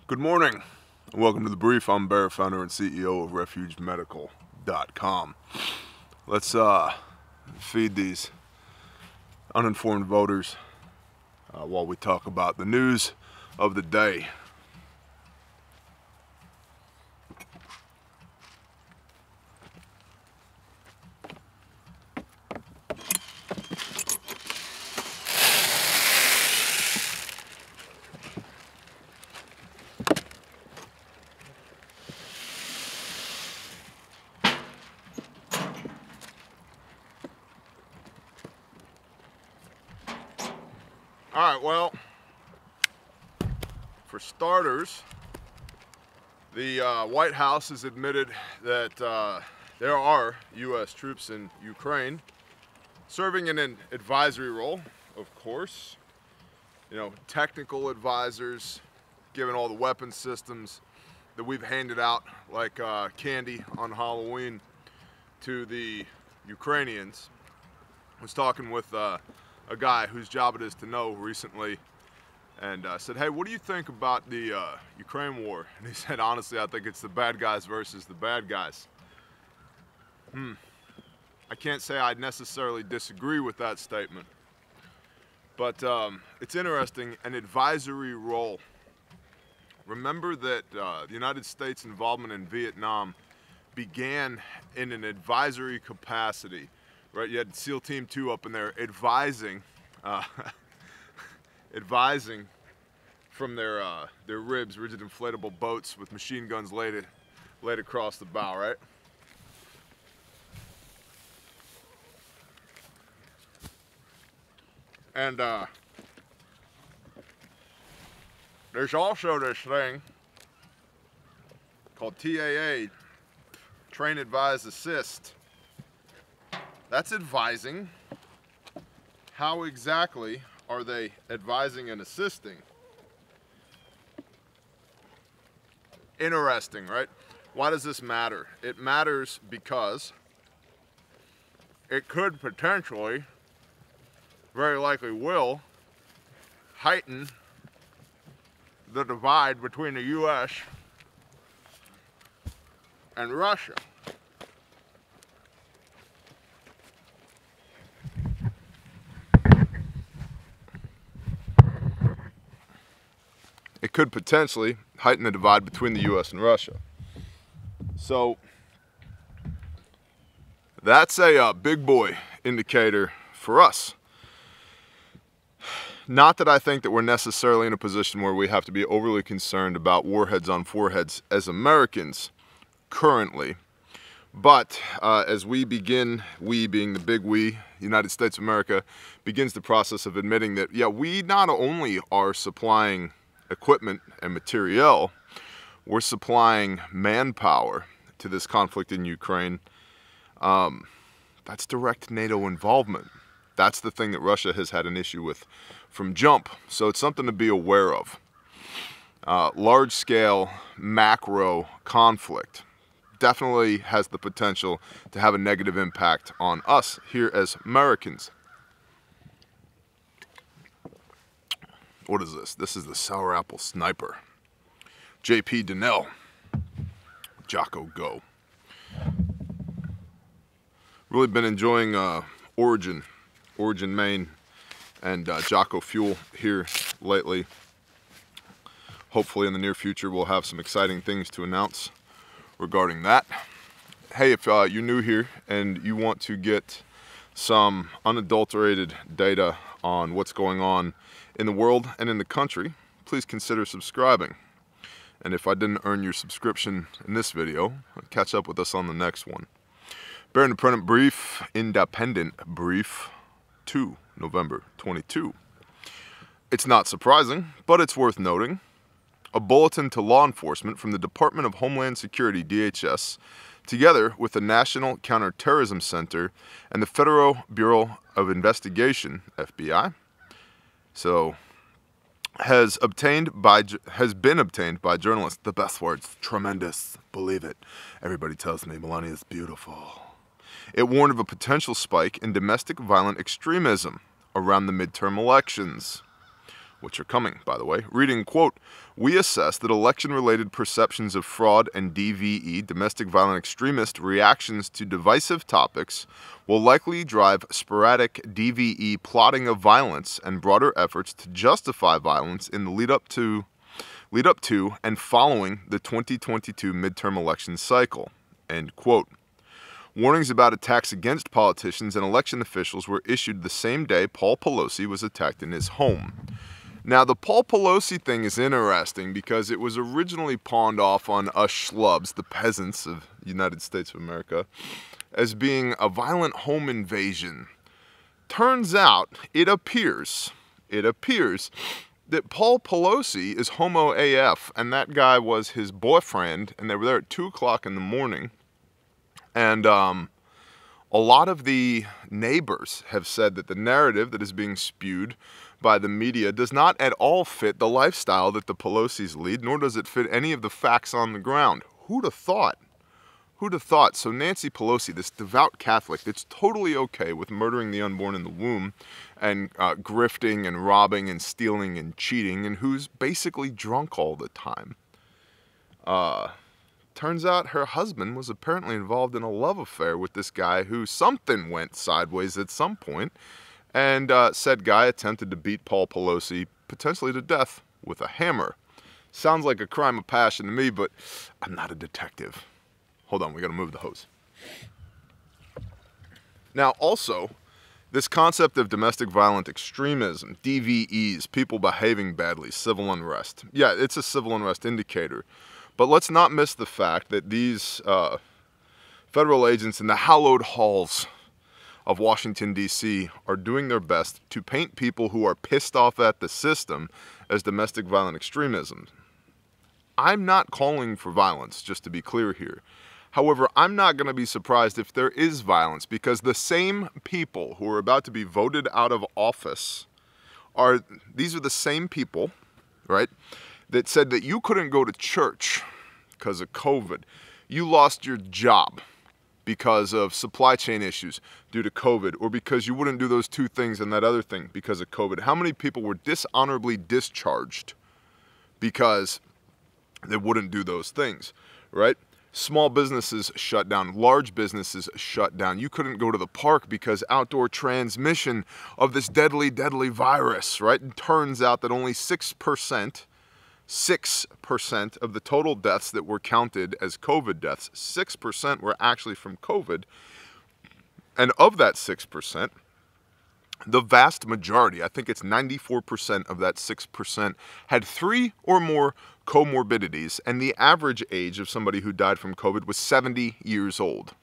Good morning, and welcome to The Brief. I'm Bear, founder and CEO of RefugeMedical.com. Let's feed these uninformed voters while we talk about the news of the day. All right, well, for starters, the White House has admitted that there are U.S. troops in Ukraine serving in an advisory role, of course. You know, technical advisors, given all the weapon systems that we've handed out like candy on Halloween to the Ukrainians. I was talking with a guy whose job it is to know recently, and said, hey, what do you think about the Ukraine war? And he said, honestly, I think it's the bad guys versus the bad guys. I can't say I necessarily disagree with that statement, but it's interesting, an advisory role. Remember that the United States involvement in Vietnam began in an advisory capacity. Right, you had SEAL Team 2 up in there advising, advising from their ribs, rigid inflatable boats with machine guns laid across the bow, right? And there's also this thing called TAA, Train, Advise, Assist. That's advising. How exactly are they advising and assisting? Interesting, right? Why does this matter? It matters because it could potentially, very likely will, heighten the divide between the U.S. and Russia. It could potentially heighten the divide between the U.S. and Russia. So that's a big boy indicator for us. Not that I think that we're necessarily in a position where we have to be overly concerned about warheads on foreheads as Americans currently. But as we begin, we being the big we, United States of America, begins the process of admitting that, yeah, we not only are supplying equipment and materiel, we're supplying manpower to this conflict in Ukraine. That's direct NATO involvement. That's the thing that Russia has had an issue with from jump. So it's something to be aware of. Large-scale macro conflict definitely has the potential to have a negative impact on us here as Americans. What is this? This is the Sour Apple Sniper. JP Donnell. Jocko Go. Really been enjoying Origin Main and Jocko Fuel here lately. Hopefully in the near future we'll have some exciting things to announce regarding that. Hey, if you're new here and you want to get some unadulterated data on what's going on in the world and in the country, please consider subscribing. And if I didn't earn your subscription in this video, catch up with us on the next one. Bear Independent Brief 2, November 22. It's not surprising, but it's worth noting. A bulletin to law enforcement from the Department of Homeland Security, DHS, together with the National Counterterrorism Center and the Federal Bureau of Investigation, FBI, so has been obtained by journalists. The best words, tremendous, believe it. Everybody tells me Melania's beautiful. It warned of a potential spike in domestic violent extremism around the midterm elections. which are coming, by the way, reading, quote, "We assess that election-related perceptions of fraud and DVE, domestic violent extremist reactions to divisive topics, will likely drive sporadic DVE plotting of violence and broader efforts to justify violence in the lead up to and following the 2022 midterm election cycle," end quote. Warnings about attacks against politicians and election officials were issued the same day Paul Pelosi was attacked in his home. Now, the Paul Pelosi thing is interesting because it was originally pawned off on us schlubs, the peasants of the United States of America, as being a violent home invasion. Turns out, it appears that Paul Pelosi is homo AF, and that guy was his boyfriend, and they were there at 2 o'clock in the morning. And a lot of the neighbors have said that the narrative that is being spewed by the media does not at all fit the lifestyle that the Pelosi's lead, nor does it fit any of the facts on the ground. Who'd have thought? Who'd have thought? So Nancy Pelosi, this devout Catholic that's totally okay with murdering the unborn in the womb and grifting and robbing and stealing and cheating, and who's basically drunk all the time. Turns out her husband was apparently involved in a love affair with this guy who something went sideways at some point, and said guy attempted to beat Paul Pelosi potentially to death with a hammer. Sounds like a crime of passion to me, but I'm not a detective. Hold on, we gotta move the hose. Now also, this concept of domestic violent extremism, DVEs, people behaving badly, civil unrest. Yeah, it's a civil unrest indicator. But let's not miss the fact that these federal agents in the hallowed halls of Washington, D.C. are doing their best to paint people who are pissed off at the system as domestic violent extremism. I'm not calling for violence, just to be clear here. However, I'm not going to be surprised if there is violence, because the same people who are about to be voted out of office these are the same people, right, that said that you couldn't go to church because of COVID. You lost your job because of supply chain issues due to COVID, or because you wouldn't do those two things and that other thing because of COVID. How many people were dishonorably discharged because they wouldn't do those things, right? Small businesses shut down, large businesses shut down. You couldn't go to the park because outdoor transmission of this deadly, deadly virus, right? It turns out that only 6% of the total deaths that were counted as COVID deaths, 6% were actually from COVID. And of that 6%, the vast majority, I think it's 94% of that 6%, had 3 or more comorbidities, and the average age of somebody who died from COVID was 70 years old.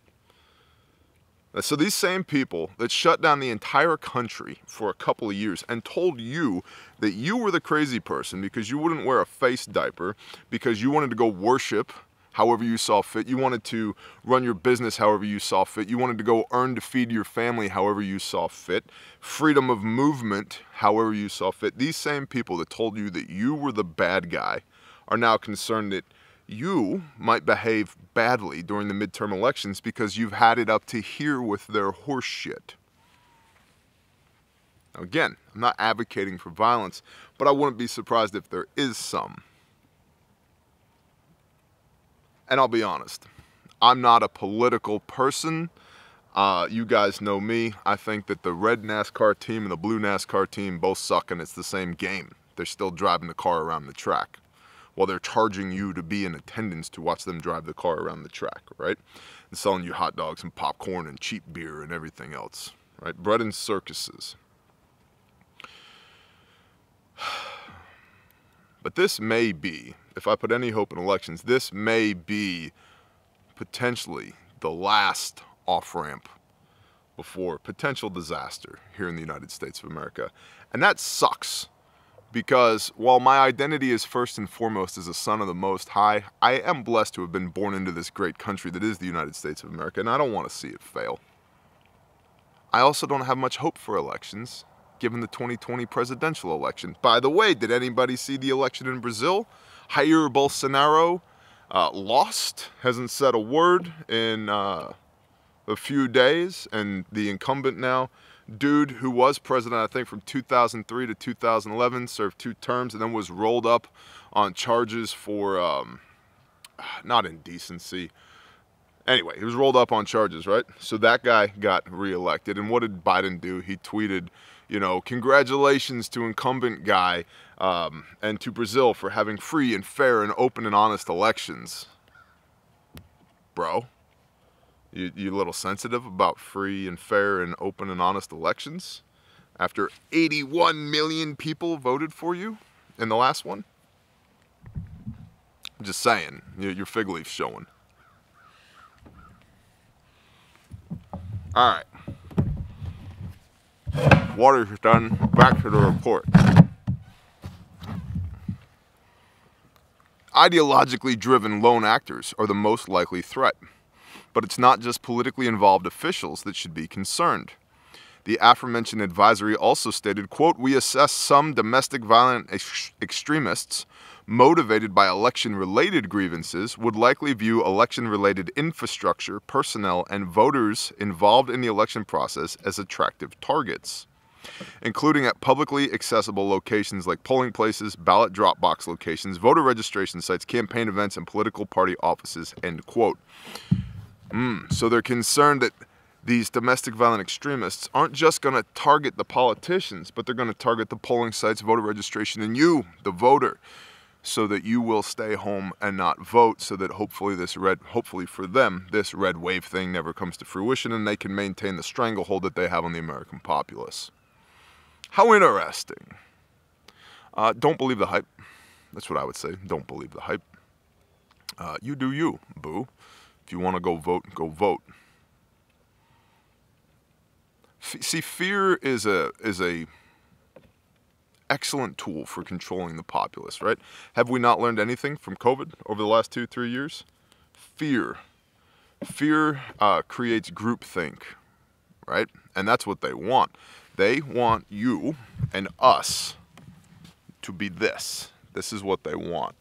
So these same people that shut down the entire country for a couple of years and told you that you were the crazy person because you wouldn't wear a face diaper, because you wanted to go worship however you saw fit, you wanted to run your business however you saw fit, you wanted to go earn to feed your family however you saw fit, freedom of movement however you saw fit. These same people that told you that you were the bad guy are now concerned that you might behave badly during the midterm elections because you've had it up to here with their horse shit. Now again, I'm not advocating for violence, but I wouldn't be surprised if there is some. And I'll be honest, I'm not a political person. You guys know me. I think that the red NASCAR team and the blue NASCAR team both suck, and it's the same game. They're still driving the car around the track while they're charging you to be in attendance to watch them drive the car around the track, right? And selling you hot dogs and popcorn and cheap beer and everything else, right? Bread and circuses. But this may be, if I put any hope in elections, this may be potentially the last off-ramp before potential disaster here in the United States of America. And that sucks, because while my identity is first and foremost as a son of the Most High, I am blessed to have been born into this great country that is the United States of America, and I don't want to see it fail. I also don't have much hope for elections, given the 2020 presidential election. By the way, did anybody see the election in Brazil? Jair Bolsonaro lost, hasn't said a word in a few days, and the incumbent now dude who was president, I think, from 2003 to 2011, served 2 terms, and then was rolled up on charges for, not indecency. Anyway, he was rolled up on charges, right? So that guy got reelected. And what did Biden do? He tweeted, you know, congratulations to incumbent guy and to Brazil for having free and fair and open and honest elections. Bro, you a little sensitive about free and fair and open and honest elections after 81 million people voted for you in the last one? I'm just saying, your fig leaf's showing. All right. Water's done. Back to the report. Ideologically driven lone actors are the most likely threat. But it's not just politically involved officials that should be concerned. The aforementioned advisory also stated, quote, "We assess some domestic violent extremists motivated by election-related grievances would likely view election-related infrastructure, personnel, and voters involved in the election process as attractive targets, including at publicly accessible locations like polling places, ballot drop box locations, voter registration sites, campaign events, and political party offices," end quote. So they're concerned that these domestic violent extremists aren't just going to target the politicians, but they're going to target the polling sites, voter registration, and you, the voter, so that you will stay home and not vote, so that hopefully for them, this red wave thing never comes to fruition and they can maintain the stranglehold that they have on the American populace. How interesting. Don't believe the hype. That's what I would say. Don't believe the hype. You do you, boo. If you want to go vote. See, fear is a excellent tool for controlling the populace, right? Have we not learned anything from COVID over the last 2-3 years? Fear creates groupthink, right? And that's what they want. They want you and us to be this. This is what they want.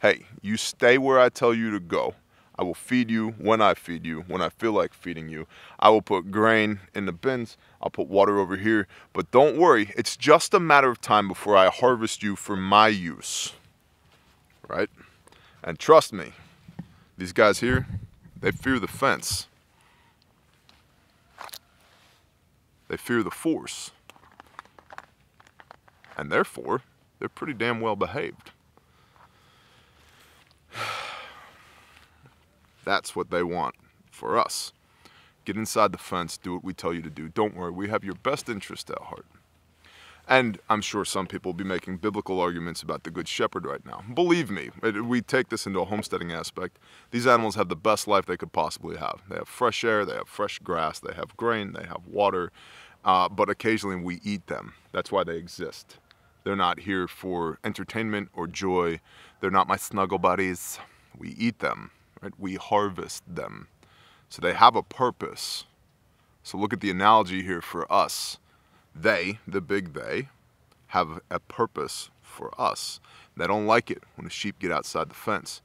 Hey, you stay where I tell you to go. I will feed you when I feed you, when I feel like feeding you. I will put grain in the bins. I'll put water over here. But don't worry, it's just a matter of time before I harvest you for my use. Right? And trust me, these guys here, they fear the fence. They fear the force. And therefore, they're pretty damn well behaved. That's what they want for us. Get inside the fence, do what we tell you to do. Don't worry, we have your best interest at heart. And I'm sure some people will be making biblical arguments about the Good Shepherd right now. Believe me, we take this into a homesteading aspect. These animals have the best life they could possibly have. They have fresh air, they have fresh grass, they have grain, they have water, but occasionally we eat them. That's why they exist. They're not here for entertainment or joy. They're not my snuggle buddies. We eat them. Right? We harvest them. So they have a purpose. So look at the analogy here for us. They, the big they, have a purpose for us. They don't like it when the sheep get outside the fence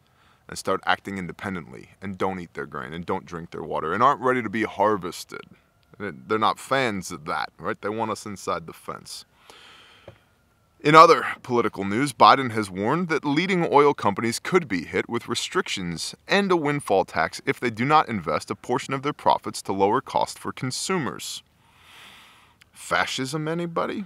and start acting independently and don't eat their grain and don't drink their water and aren't ready to be harvested. They're not fans of that, right? They want us inside the fence. In other political news, Biden has warned that leading oil companies could be hit with restrictions and a windfall tax if they do not invest a portion of their profits to lower costs for consumers. Fascism, anybody?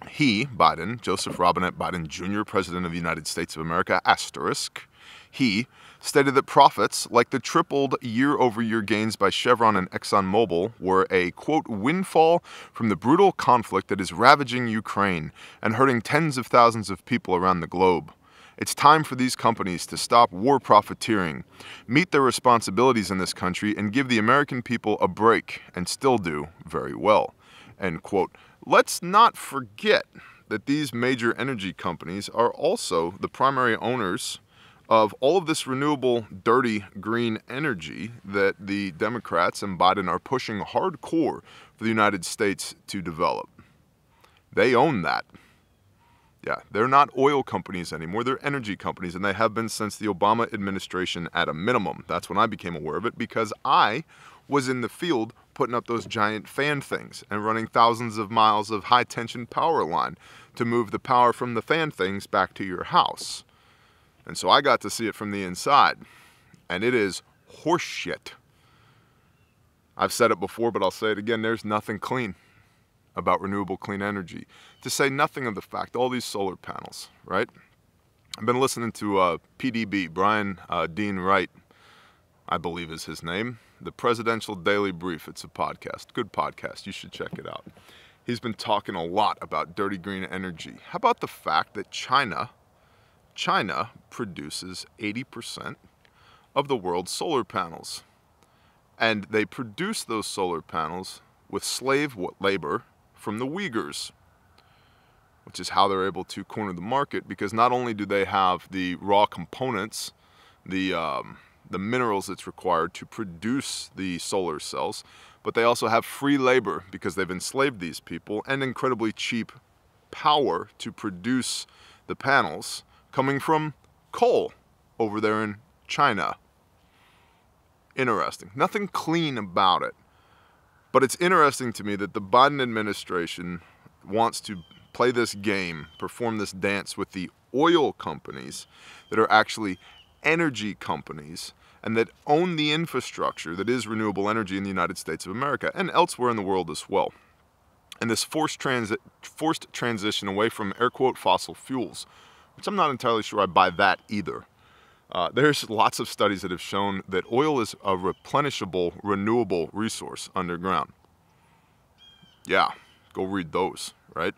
He, Biden, Joseph Robinette Biden Jr., President of the United States of America, asterisk, he stated that profits, like the tripled year-over-year gains by Chevron and ExxonMobil, were a, quote, windfall from the brutal conflict that is ravaging Ukraine and hurting tens of thousands of people around the globe. It's time for these companies to stop war profiteering, meet their responsibilities in this country, and give the American people a break, and still do very well, end quote. Let's not forget that these major energy companies are also the primary owners of all of this renewable, dirty, green energy that the Democrats and Biden are pushing hardcore for the United States to develop. They own that. Yeah, they're not oil companies anymore, they're energy companies, and they have been since the Obama administration at a minimum. That's when I became aware of it, because I was in the field putting up those giant fan things and running thousands of miles of high-tension power line to move the power from the fan things back to your house. And so I got to see it from the inside, and it is horseshit. I've said it before, but I'll say it again. There's nothing clean about renewable clean energy. To say nothing of the fact, all these solar panels, right? I've been listening to PDB, Brian Dean Wright, I believe is his name. The Presidential Daily Brief. It's a podcast. Good podcast. You should check it out. He's been talking a lot about dirty green energy. How about the fact that China produces 80% of the world's solar panels? And they produce those solar panels with slave labor from the Uyghurs, which is how they're able to corner the market, because not only do they have the raw components, the minerals that's required to produce the solar cells, but they also have free labor because they've enslaved these people, and incredibly cheap power to produce the panels coming from coal over there in China. Interesting. Nothing clean about it. But it's interesting to me that the Biden administration wants to play this game, perform this dance with the oil companies that are actually energy companies and that own the infrastructure that is renewable energy in the United States of America and elsewhere in the world as well. And this forced transition away from, air quote, fossil fuels, which I'm not entirely sure I buy that either. There's lots of studies that have shown that oil is a replenishable, renewable resource underground. Yeah, go read those, right?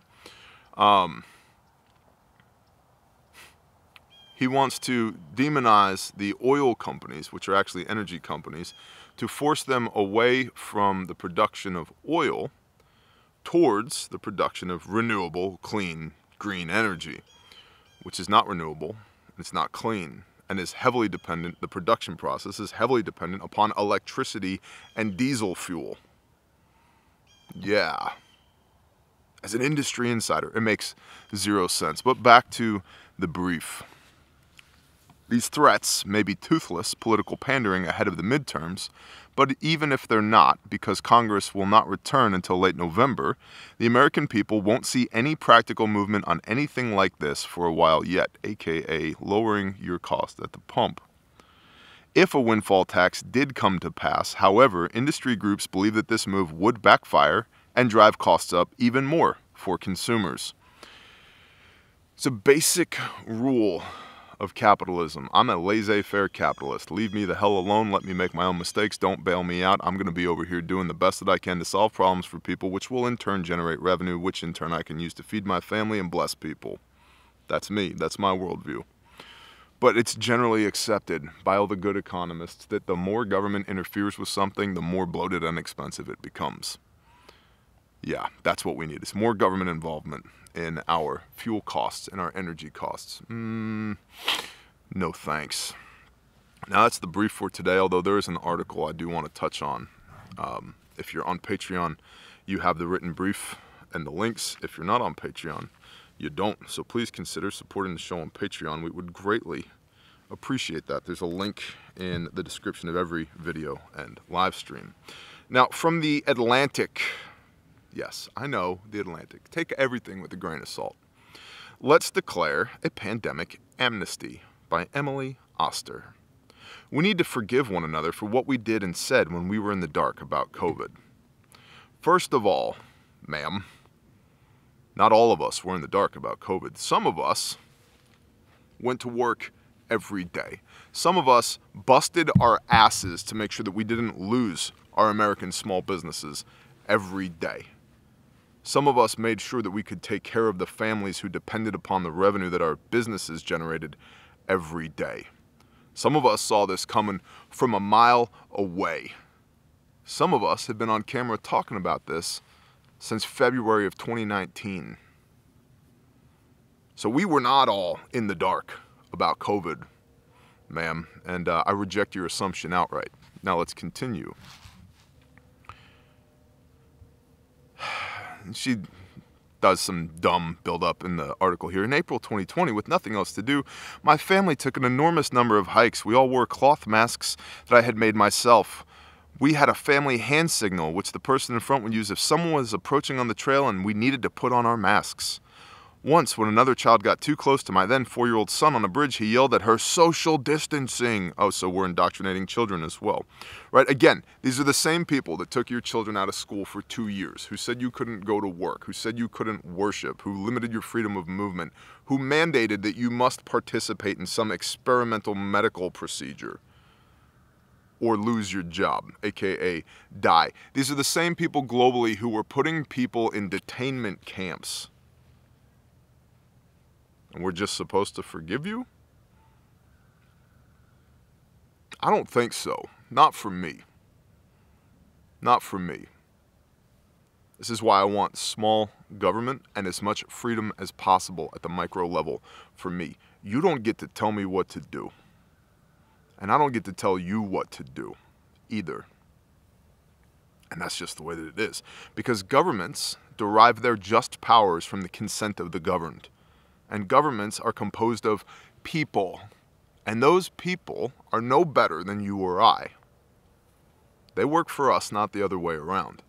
He wants to demonize the oil companies, which are actually energy companies, to force them away from the production of oil towards the production of renewable, clean, green energy, which is not renewable, it's not clean, and is heavily dependent, the production process is heavily dependent upon electricity and diesel fuel. Yeah. As an industry insider, it makes zero sense. But back to the brief. These threats may be toothless political pandering ahead of the midterms, but even if they're not, because Congress will not return until late November, the American people won't see any practical movement on anything like this for a while yet, aka lowering your cost at the pump. If a windfall tax did come to pass, however, industry groups believe that this move would backfire and drive costs up even more for consumers. It's a basic rule of capitalism. I'm a laissez-faire capitalist. Leave me the hell alone. Let me make my own mistakes. Don't bail me out. I'm going to be over here doing the best that I can to solve problems for people, which will in turn generate revenue, which in turn I can use to feed my family and bless people. That's me. That's my worldview. But it's generally accepted by all the good economists that the more government interferes with something, the more bloated and expensive it becomes. Yeah, that's what we need. It's more government involvement in our fuel costs and our energy costs. No thanks. Now that's the brief for today, although there is an article I do want to touch on. If you're on Patreon, you have the written brief and the links. If you're not on Patreon, you don't. So please consider supporting the show on Patreon. We would greatly appreciate that. There's a link in the description of every video and live stream. Now, from the Atlantic, yes, I know, the Atlantic. Take everything with a grain of salt. Let's declare a pandemic amnesty by Emily Oster. We need to forgive one another for what we did and said when we were in the dark about COVID. First of all, ma'am, not all of us were in the dark about COVID. Some of us went to work every day. Some of us busted our asses to make sure that we didn't lose our American small businesses every day. Some of us made sure that we could take care of the families who depended upon the revenue that our businesses generated every day. Some of us saw this coming from a mile away. Some of us have been on camera talking about this since February of 2019. So we were not all in the dark about COVID, ma'am, and I reject your assumption outright. Now let's continue. She does some dumb build-up in the article here. In April 2020, with nothing else to do, my family took an enormous number of hikes. We all wore cloth masks that I had made myself. We had a family hand signal, which the person in front would use if someone was approaching on the trail and we needed to put on our masks. Once, when another child got too close to my then 4-year-old son on a bridge, he yelled at her, "Social distancing." Oh, so we're indoctrinating children as well. Right? Again, these are the same people that took your children out of school for 2 years, who said you couldn't go to work, who said you couldn't worship, who limited your freedom of movement, who mandated that you must participate in some experimental medical procedure or lose your job, aka die. These are the same people globally who were putting people in detainment camps. And we're just supposed to forgive you? I don't think so. Not for me. Not for me. This is why I want small government and as much freedom as possible at the micro level for me. You don't get to tell me what to do. And I don't get to tell you what to do either. And that's just the way that it is. Because governments derive their just powers from the consent of the governed. And governments are composed of people. And those people are no better than you or I. They work for us, not the other way around.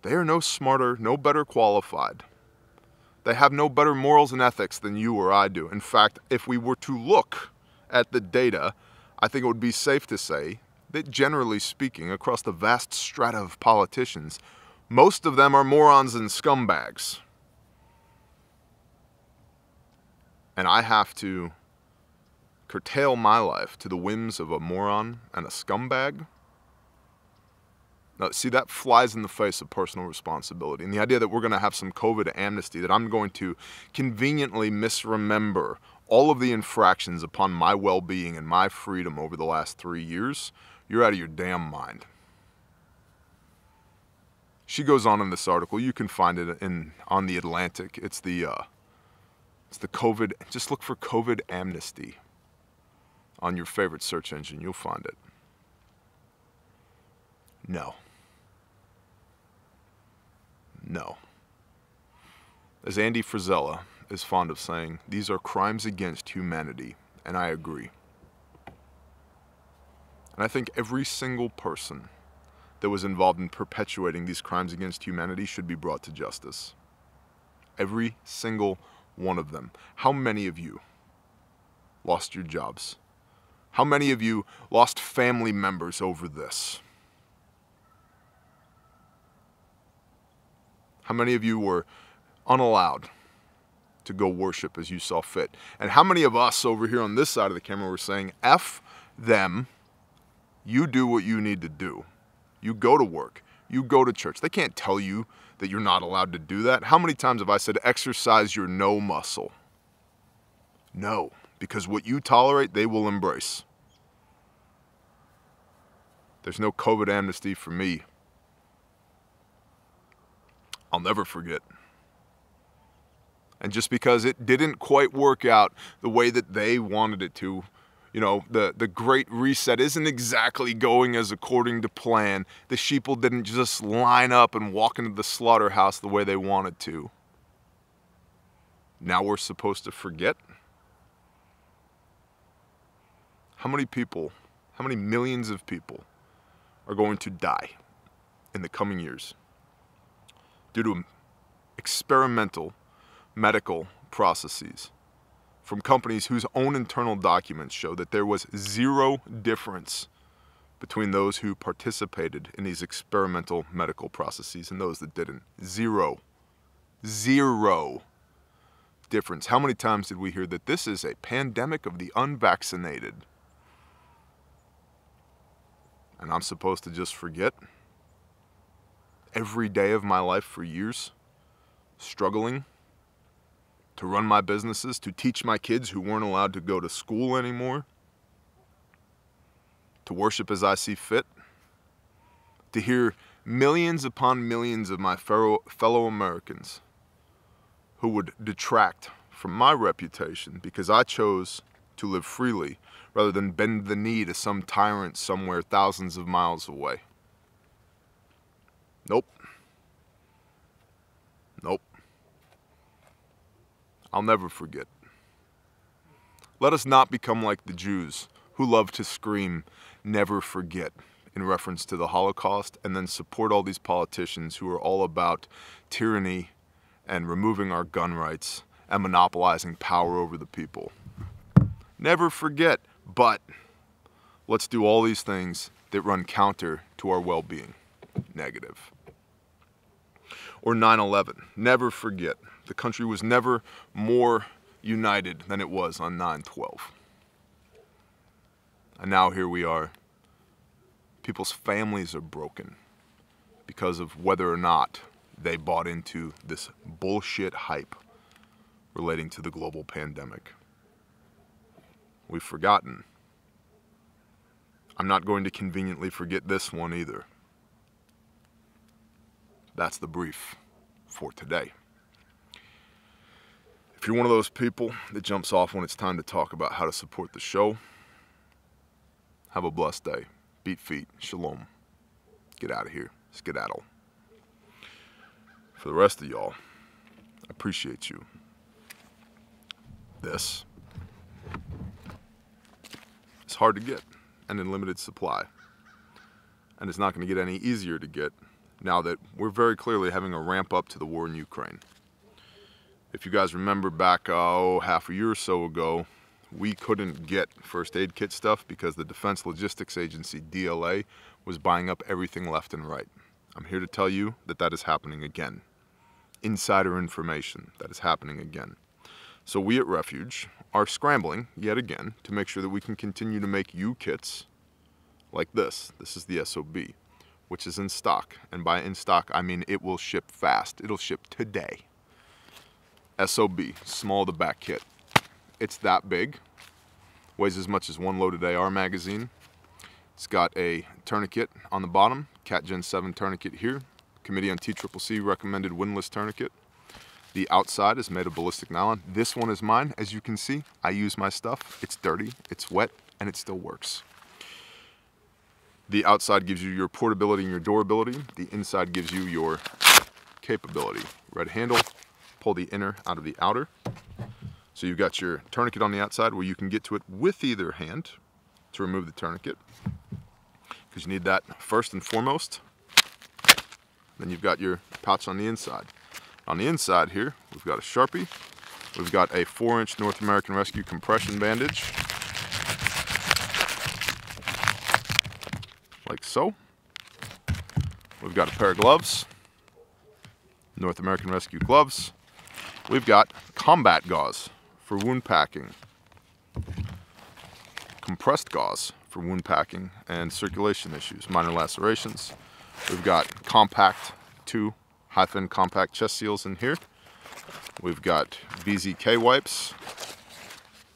They are no smarter, no better qualified. They have no better morals and ethics than you or I do. In fact, if we were to look at the data, I think it would be safe to say that generally speaking, across the vast strata of politicians, most of them are morons and scumbags. And I have to curtail my life to the whims of a moron and a scumbag? Now, see, that flies in the face of personal responsibility. And the idea that we're going to have some COVID amnesty, that I'm going to conveniently misremember all of the infractions upon my well-being and my freedom over the last 3 years, you're out of your damn mind. She goes on in this article. You can find it on The Atlantic. It's the COVID, just look for COVID amnesty on your favorite search engine. You'll find it. No. No. As Andy Frisella is fond of saying, these are crimes against humanity, and I agree. And I think every single person that was involved in perpetuating these crimes against humanity should be brought to justice. Every single one of them. How many of you lost your jobs? How many of you lost family members over this? How many of you were unallowed to go worship as you saw fit? And how many of us over here on this side of the camera were saying, F them, you do what you need to do. You go to work. You go to church. They can't tell you that you're not allowed to do that. How many times have I said, exercise your no muscle? No, because what you tolerate, they will embrace. There's no COVID amnesty for me. I'll never forget. And just because it didn't quite work out the way that they wanted it to, you know, the Great Reset isn't exactly going as according to plan. The sheeple didn't just line up and walk into the slaughterhouse the way they wanted to. Now we're supposed to forget? How many people, how many millions of people are going to die in the coming years due to experimental medical processes from companies whose own internal documents show that there was zero difference between those who participated in these experimental medical processes and those that didn't? Zero. Zero difference. How many times did we hear that this is a pandemic of the unvaccinated? And I'm supposed to just forget? Every day of my life for years, struggling to run my businesses, to teach my kids who weren't allowed to go to school anymore, to worship as I see fit, to hear millions upon millions of my fellow Americans who would detract from my reputation because I chose to live freely rather than bend the knee to some tyrant somewhere thousands of miles away. Nope. Nope. I'll never forget. Let us not become like the Jews who love to scream, never forget, in reference to the Holocaust, and then support all these politicians who are all about tyranny and removing our gun rights and monopolizing power over the people. Never forget, but let's do all these things that run counter to our well-being. Negative. Or 9/11. Never forget, the country was never more united than it was on 9/12. And now here we are. People's families are broken because of whether or not they bought into this bullshit hype relating to the global pandemic. We've forgotten. I'm not going to conveniently forget this one either. That's the brief for today. If you're one of those people that jumps off when it's time to talk about how to support the show, have a blessed day. Beat feet. Shalom. Get out of here. Skedaddle. For the rest of y'all, I appreciate you. This is hard to get and in limited supply. And it's not going to get any easier to get now that we're very clearly having a ramp up to the war in Ukraine. If you guys remember back, half a year or so ago, we couldn't get first aid kit stuff because the Defense Logistics Agency, DLA, was buying up everything left and right. I'm here to tell you that that is happening again. Insider information, that is happening again. So we at Refuge are scrambling, yet again, to make sure that we can continue to make you kits like this. This is the SOB, which is in stock. And by in stock, I mean it will ship fast. It'll ship today. SOB, small to back kit. It's that big. Weighs as much as one loaded AR magazine. It's got a tourniquet on the bottom, Cat Gen 7 tourniquet here. Committee on TCCC recommended windlass tourniquet. The outside is made of ballistic nylon. This one is mine. As you can see, I use my stuff. It's dirty, it's wet, and it still works. The outside gives you your portability and your durability. The inside gives you your capability. Red handle, pull the inner out of the outer. So you've got your tourniquet on the outside where you can get to it with either hand to remove the tourniquet, because you need that first and foremost. Then you've got your pouch on the inside. On the inside here, we've got a Sharpie. We've got a 4-inch North American Rescue compression bandage, like so. We've got a pair of gloves, North American Rescue gloves. We've got combat gauze for wound packing, compressed gauze for wound packing and circulation issues, minor lacerations. We've got compact 2- compact chest seals in here. We've got BZK wipes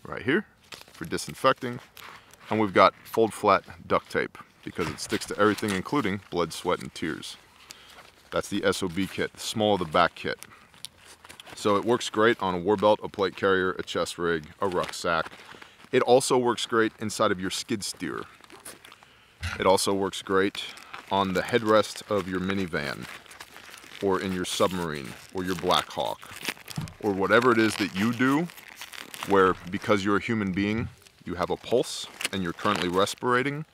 right here for disinfecting. And we've got fold flat duct tape because it sticks to everything, including blood, sweat, and tears. That's the SOB kit, the small of the back kit. So it works great on a war belt, a plate carrier, a chest rig, a rucksack. It also works great inside of your skid steer. It also works great on the headrest of your minivan, or in your submarine, or your Black Hawk, or whatever it is that you do, where because you're a human being, you have a pulse and you're currently respirating,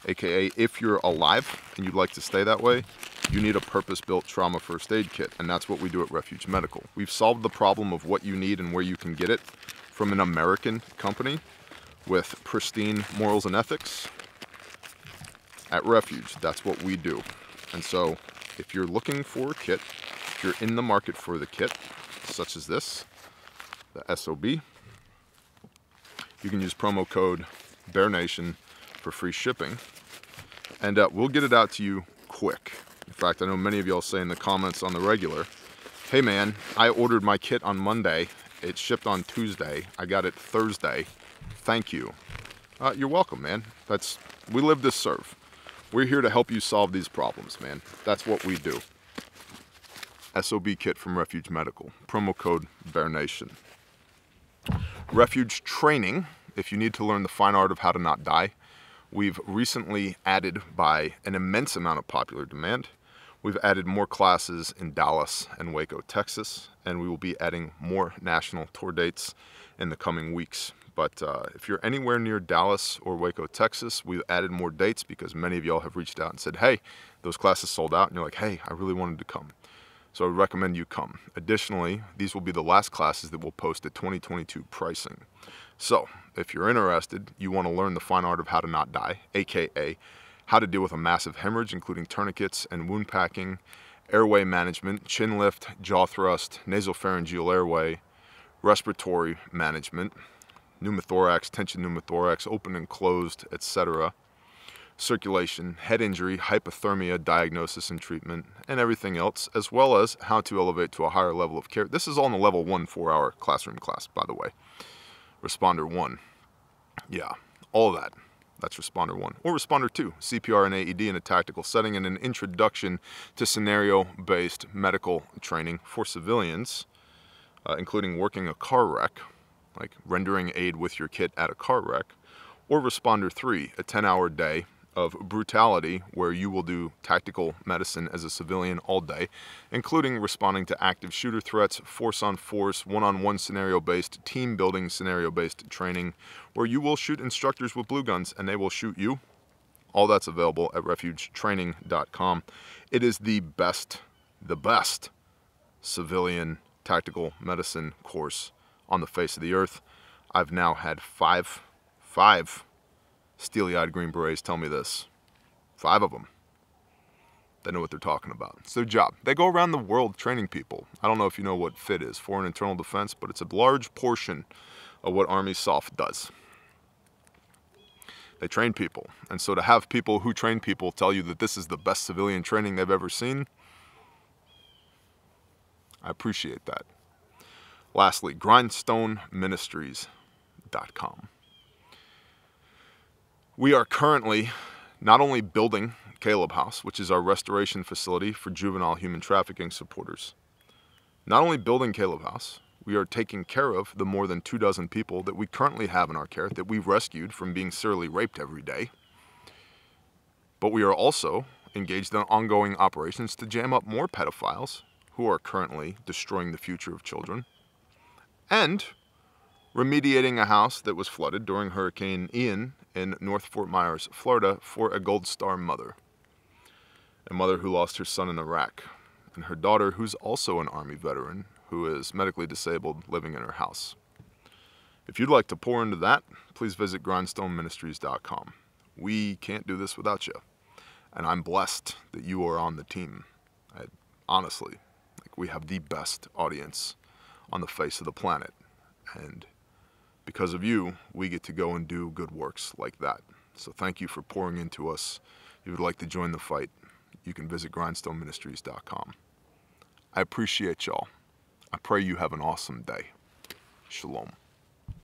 aka if you're alive and you'd like to stay that way, you need a purpose-built trauma first aid kit, and that's what we do at Refuge Medical. We've solved the problem of what you need and where you can get it from an American company with pristine morals and ethics. At Refuge, that's what we do. And so if you're looking for a kit, if you're in the market for the kit, such as this, the SOB, you can use promo code BEARNATION for free shipping, and we'll get it out to you quick. In fact, I know many of y'all say in the comments on the regular, hey man, I ordered my kit on Monday, it shipped on Tuesday, I got it Thursday, thank you. You're welcome, man. We live to serve. We're here to help you solve these problems, man. That's what we do. SOB kit from Refuge Medical. Promo code BEARNATION. Refuge training, if you need to learn the fine art of how to not die. We've recently added, by an immense amount of popular demand, we've added more classes in Dallas and Waco, Texas, and we will be adding more national tour dates in the coming weeks. But if you're anywhere near Dallas or Waco, Texas, we've added more dates because many of y'all have reached out and said, hey, those classes sold out. And you're like, hey, I really wanted to come. So I would recommend you come. Additionally, these will be the last classes that we'll post at 2022 pricing. So if you're interested, you want to learn the fine art of how to not die, aka how to deal with a massive hemorrhage, including tourniquets and wound packing, airway management, chin lift, jaw thrust, nasopharyngeal airway, respiratory management, pneumothorax, tension pneumothorax, open and closed, etc., circulation, head injury, hypothermia, diagnosis and treatment, and everything else, as well as how to elevate to a higher level of care. This is all in the level 1 4-hour classroom class, by the way. Responder 1. Yeah, all of that. That's Responder 1. Or Responder 2, CPR and AED in a tactical setting, and an introduction to scenario-based medical training for civilians, including working a car wreck, like rendering aid with your kit at a car wreck. Or Responder 3, a 10-hour day of brutality where you will do tactical medicine as a civilian all day, including responding to active shooter threats, force-on-force, one-on-one scenario-based, team-building scenario-based training, where you will shoot instructors with blue guns and they will shoot you. All that's available at refugetraining.com. It is the best civilian tactical medicine course on the face of the earth. I've now had five steely-eyed Green Berets tell me this. 5 of them. They know what they're talking about. It's their job. They go around the world training people. I don't know if you know what FIT is, Foreign Internal Defense, but it's a large portion of what Army SOF does. They train people. And so to have people who train people tell you that this is the best civilian training they've ever seen, I appreciate that. Lastly, grindstoneministries.com. We are currently not only building Caleb House, which is our restoration facility for juvenile human trafficking supporters. Not only building Caleb House, we are taking care of the more than 24 people that we currently have in our care that we've rescued from being serially raped every day. But we are also engaged in ongoing operations to jam up more pedophiles who are currently destroying the future of children, and remediating a house that was flooded during Hurricane Ian in North Fort Myers, Florida, for a Gold Star mother. A mother who lost her son in Iraq, and her daughter, who's also an Army veteran, who is medically disabled, living in her house. If you'd like to pour into that, please visit grindstoneministries.com. We can't do this without you. And I'm blessed that you are on the team. Honestly, we have the best audience on the face of the planet. And because of you, we get to go and do good works like that. So thank you for pouring into us. If you would like to join the fight, you can visit grindstoneministries.com. I appreciate y'all. I pray you have an awesome day. Shalom.